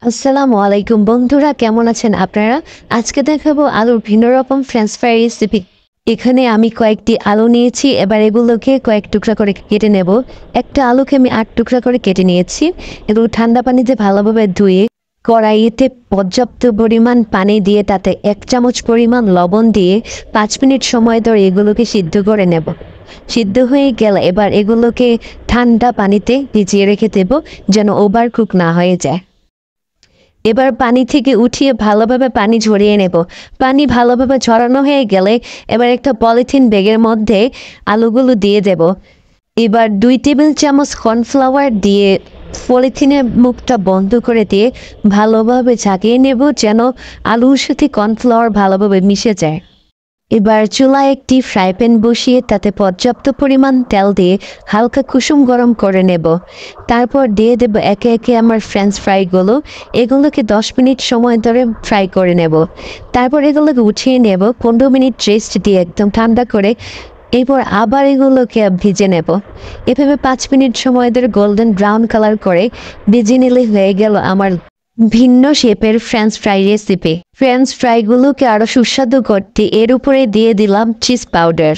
আসসালামু আলাইকুম বন্ধুরা, কেমন আছেন আপনারা? আজকে দেখাবো আলুর ভিন্ন রকম ফ্রেঞ্চ ফ্রাই রেসিপি। এখানে আমি কয়েকটি আলু নিয়েছি, এবার এগুলোকে কয়েক টুকরা করে কেটে নেব। একটা আলুকে আমি 8 টুকরা করে কেটে নিয়েছি। এগুলো ঠান্ডা পানিতে ভালোভাবে ধুয়ে কড়াইতে পর্যাপ্ত পরিমাণ পানি দিয়ে তাতে 1 চামচ পরিমাণ লবণ দিয়ে 5 মিনিট সময় ধরে এগুলোকে সিদ্ধ করে নেব। সিদ্ধ হয়ে গেলে এবার এগুলোকে ঠান্ডা পানিতে ভিজিয়ে রেখে দেব, যেন ওভার কুক না হয়ে যায়। এবার পানি থেকে উঠিয়ে ভালোভাবে পানি ঝরিয়ে নেব। পানি ভালোভাবে ঝরানো হয়ে গেলে এবার একটা পলিথিন ব্যাগের মধ্যে আলুগুলো দিয়ে দেব। এবার 2 টেবিল চামচ কর্নফ্লাওয়ার দিয়ে পলিথিনের মুখটা বন্ধ করে দিয়ে ভালোভাবে ঝাঁকিয়ে নেব, যেন আলুর সাথে কর্নফ্লাওয়ার ভালোভাবে মিশে যায়। এবার চুলায় একটি ফ্রাই প্যান বসিয়ে তাতে পর্যাপ্ত পরিমাণ তেল দিয়ে হালকা কুসুম গরম করে নেব। তারপর দিয়ে দেব একে একে আমার ফ্রেঞ্চ ফ্রাইগুলো। এগুলোকে 10 মিনিট সময় ধরে ফ্রাই করে নেব। তারপর এগুলোকে উঠিয়ে নেব 15 মিনিট রেস্ট দিয়ে একদম ঠান্ডা করে। এরপর আবার এগুলোকে ভেজে নেব। এভাবে 5 মিনিট সময় ধরে গোল্ডেন ব্রাউন কালার করে ভেজে নিলে হয়ে গেল আমার ভিন্ন শেপের ফ্রেঞ্চ ফ্রাই রেসিপি। ফ্রেঞ্চ ফ্রাইগুলোকে আরও সুস্বাদু করতে এর উপরে দিয়ে দিলাম চিজ পাউডার।